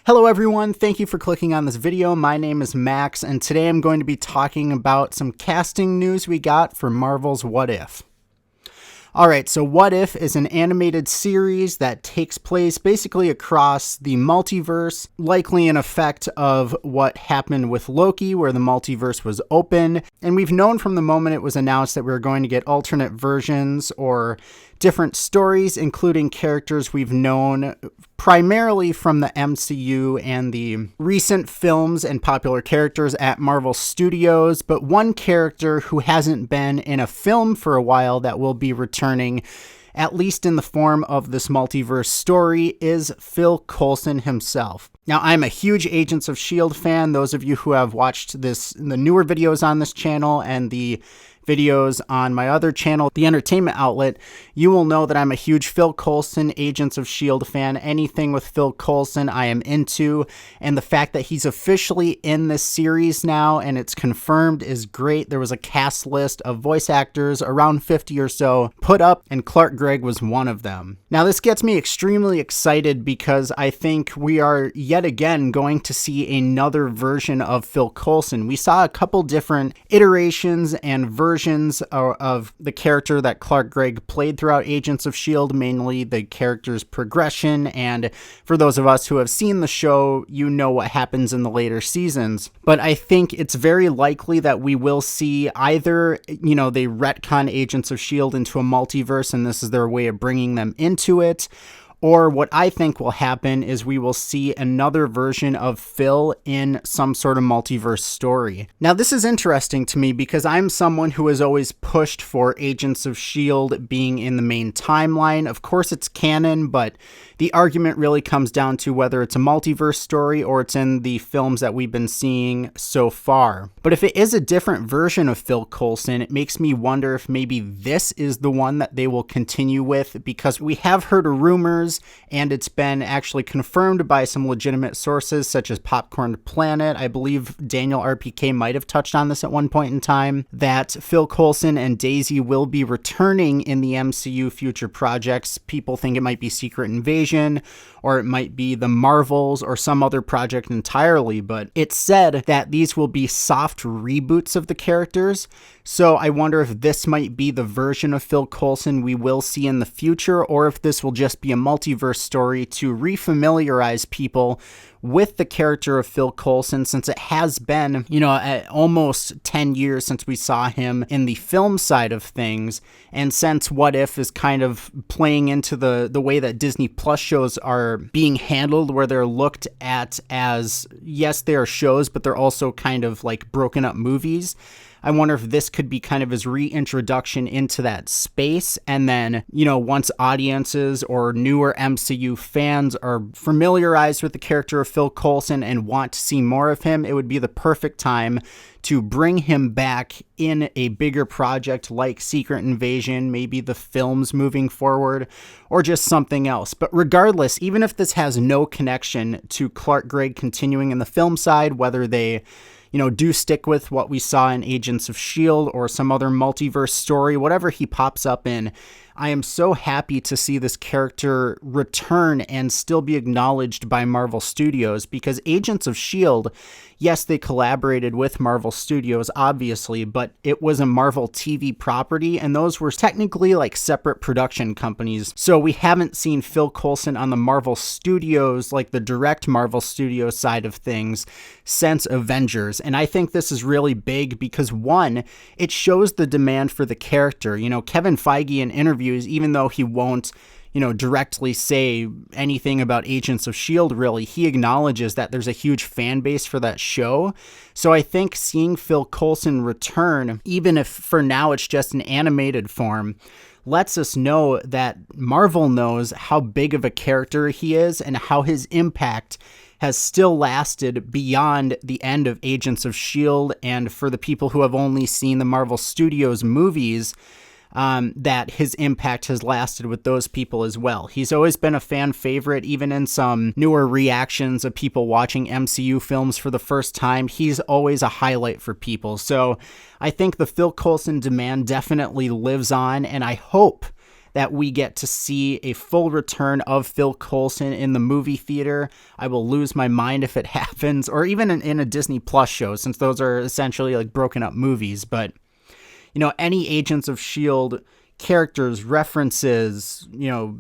Hello everyone, thank you for clicking on this video. My name is Max, and today I'm going to be talking about some casting news we got for Marvel's What If. Alright, so What If is an animated series that takes place basically across the multiverse, likely an effect of what happened with Loki, where the multiverse was open. And we've known from the moment it was announced that we were going to get alternate versions or different stories, including characters we've known primarily from the MCU and the recent films and popular characters at Marvel Studios, but one character who hasn't been in a film for a while that will be returning, at least in the form of this multiverse story, is Phil Coulson himself. Now, I'm a huge Agents of S.H.I.E.L.D. fan. Those the you who have watched the newer videos on this channel and the videos on my other channel, The Entertainment Outlet, you will know that I'm a huge Phil Coulson, Agents of S.H.I.E.L.D. fan. Anything with Phil Coulson I am into, and the fact that he's officially in this series now and it's confirmed is great. There was a cast list of voice actors, around 50 or so, put up, and Clark Gregg was one of them. Now, this gets me extremely excited because I think we are yet again going to see another version of Phil Coulson. We saw a couple different iterations and versions of the character that Clark Gregg played throughout Agents of S.H.I.E.L.D., mainly the character's progression, and for those of us who have seen the show, you know what happens in the later seasons. But I think it's very likely that we will see either, they retcon Agents of S.H.I.E.L.D. into a multiverse, and this is their way of bringing them into it. Or what I think will happen is we will see another version of Phil in some sort of multiverse story. Now, this is interesting to me because I'm someone who has always pushed for Agents of S.H.I.E.L.D. being in the main timeline. Of course, it's canon, but the argument really comes down to whether it's a multiverse story or it's in the films that we've been seeing so far. But if it is a different version of Phil Coulson, it makes me wonder if maybe this is the one that they will continue with, because we have heard rumors, and it's been actually confirmed by some legitimate sources such as Popcorn Planet. I believe Daniel RPK might have touched on this at one point in time, that Phil Coulson and Daisy will be returning in the MCU future projects. People think it might be Secret Invasion, or it might be the Marvels or some other project entirely, but it's said that these will be soft reboots of the characters. So I wonder if this might be the version of Phil Coulson we will see in the future, or if this will just be a multiverse story to refamiliarize people with the character of Phil Coulson, since it has been, almost 10 years since we saw him in the film side of things, and since What If is kind of playing into the way that Disney Plus shows are being handled, where they're looked at as, yes, they are shows, but they're also kind of like broken up movies. I wonder if this could be kind of his reintroduction into that space. And then, once audiences or newer MCU fans are familiarized with the character of Phil Coulson and want to see more of him, it would be the perfect time to bring him back in a bigger project like Secret Invasion, maybe the films moving forward, or just something else. But regardless, even if this has no connection to Clark Gregg continuing in the film side, whether they do stick with what we saw in Agents of S.H.I.E.L.D. or some other multiverse story, whatever he pops up in, I am so happy to see this character return and still be acknowledged by Marvel Studios, because Agents of S.H.I.E.L.D., yes, they collaborated with Marvel Studios, obviously, but it was a Marvel TV property, and those were technically like separate production companies. So we haven't seen Phil Coulson on the Marvel Studios, like the direct Marvel Studios side of things, since Avengers. And I think this is really big because, one, it shows the demand for the character. Kevin Feige in interviews, even though he won't directly say anything about Agents of S.H.I.E.L.D. really, he acknowledges that there's a huge fan base for that show. So I think seeing Phil Coulson return, even if for now it's just an animated form, lets us know that Marvel knows how big of a character he is and how his impact has still lasted beyond the end of Agents of S.H.I.E.L.D. And for the people who have only seen the Marvel Studios movies, that his impact has lasted with those people as well. He's always been a fan favorite, even in some newer reactions of people watching MCU films for the first time. He's always a highlight for people. So I think the Phil Coulson demand definitely lives on, and I hope that we get to see a full return of Phil Coulson in the movie theater. I will lose my mind if it happens, or even in a Disney Plus show, since those are essentially like broken up movies. But, any Agents of S.H.I.E.L.D. characters, references,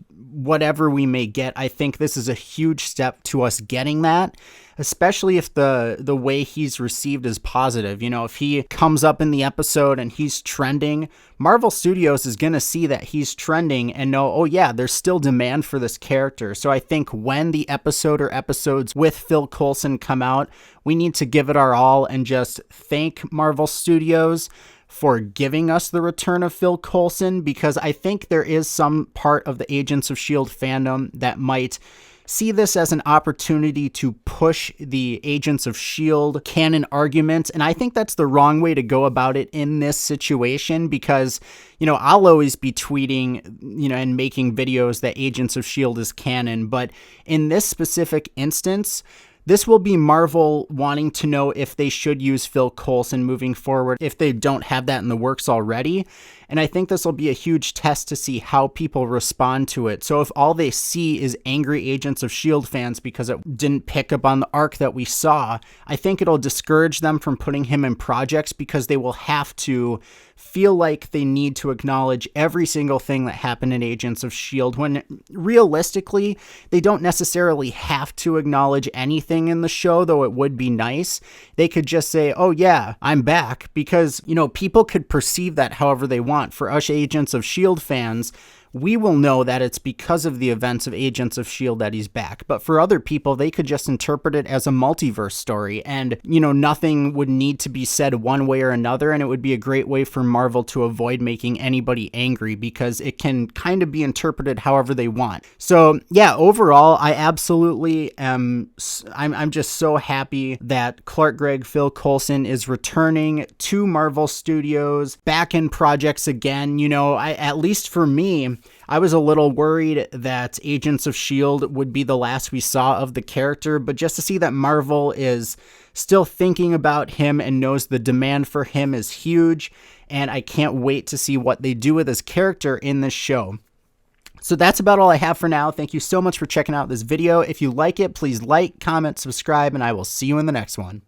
whatever we may get, I think this is a huge step to us getting that, especially if the way he's received is positive. If he comes up in the episode and he's trending, Marvel Studios is going to see that he's trending and know, oh yeah, there's still demand for this character. So I think when the episode or episodes with Phil Coulson come out, we need to give it our all and just thank Marvel Studios for giving us the return of Phil Coulson, because I think there is some part of the Agents of S.H.I.E.L.D. fandom that might see this as an opportunity to push the Agents of S.H.I.E.L.D. canon argument, and I think that's the wrong way to go about it in this situation, because, I'll always be tweeting, and making videos that Agents of S.H.I.E.L.D. is canon, but in this specific instance, this will be Marvel wanting to know if they should use Phil Coulson moving forward, if they don't have that in the works already. And I think this will be a huge test to see how people respond to it. So if all they see is angry Agents of S.H.I.E.L.D. fans because it didn't pick up on the arc that we saw, I think it'll discourage them from putting him in projects, because they will have to feel like they need to acknowledge every single thing that happened in Agents of S.H.I.E.L.D. when realistically, they don't necessarily have to acknowledge anything in the show, though it would be nice. They could just say, oh yeah, I'm back, because, people could perceive that however they want. For us Agents of S.H.I.E.L.D. fans, we will know that it's because of the events of Agents of S.H.I.E.L.D. that he's back. But for other people, they could just interpret it as a multiverse story, and, nothing would need to be said one way or another, and it would be a great way for Marvel to avoid making anybody angry, because it can kind of be interpreted however they want. So, yeah, overall, I absolutely am, I'm just so happy that Clark Gregg, Phil Coulson is returning to Marvel Studios, back in projects again. At least for me, I was a little worried that Agents of S.H.I.E.L.D. would be the last we saw of the character, but just to see that Marvel is still thinking about him and knows the demand for him is huge, and I can't wait to see what they do with his character in this show. So that's about all I have for now. Thank you so much for checking out this video. If you like it, please like, comment, subscribe, and I will see you in the next one.